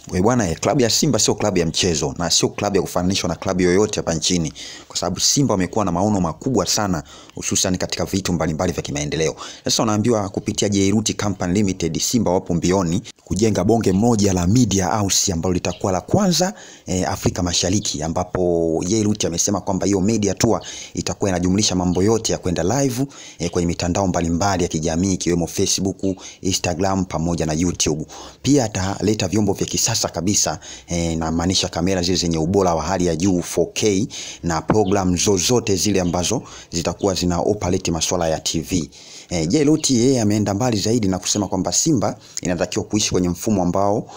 Bwana, klabu ya Simba sio klabu ya mchezo na sio klabu ya kufananishwa na klabu yoyote hapa nchini, kwa sababu Simba wamekuwa na maono makubwa sana, hususan katika vitu mbalimbali vya kimaendeleo. Sasa unaambiwa kupitia Jairuti Company Limited, Simba wapo mbioni kujenga bonge moja la media house ambalo litakuwa la kwanza Afrika Mashariki, ambapo Jairuti amesema kwamba hiyo media tour itakuwa inajumlisha mambo yote ya kwenda live kwenye mitandao mbalimbali ya kijamii ikiwemo Facebook, Instagram pamoja na YouTube. Pia ataleta vyombo vya kisasa kabisa, na maanisha kamera zile zenye ubora wa hali ya juu 4K na program zozote zile ambazo zitakuwa zina operate masuala ya TV. Jairuti yeye ameenda mbali zaidi na kusema kwamba Simba inatakiwa kuishi kwenye mfumo ambao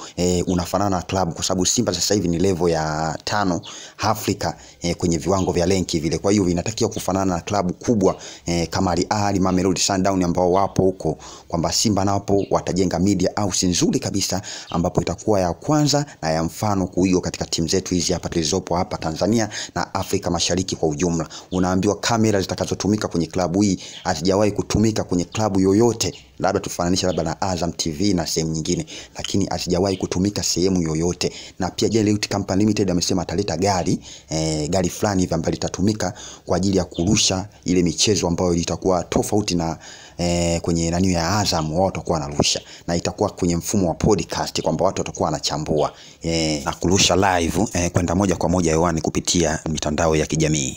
unafanana na club, kwa sababu Simba sasa hivi ni level ya 5 Afrika kwenye viwango vya renki vile. Kwa hiyo inatakiwa kufanana na club kubwa kama Al Ahly, Mamelodi Sundowns ambao wapo huko, kwamba Simba napo watajenga media house nzuri kabisa ambapo itakuwa ya kwanza na ya mfano kuigo katika timu zetu hizi hapa tulizopo hapa Tanzania na Afrika Mashariki kwa ujumla. Unaambiwa kamera zitakazotumika kwenye klabu hii hazijawahi kutumika kwenye klabu yoyote, labda tufananisha labda na Azam TV na sehemu nyingine, lakini hazijawahi kutumika sehemu yoyote. Na pia Jairuti Company Limited amesema ataleta gari fulani hivi ambalo litatumika kwa ajili ya kurusha ile michezo ambayo itakuwa tofauti na kwenye nani ya Azam wao watakuwa wanarusha, na itakuwa kwenye mfumo wa podcast kwamba watu watakuwa wanachambua na kurusha live kwenda moja kwa moja hewani kupitia mitandao ya kijamii.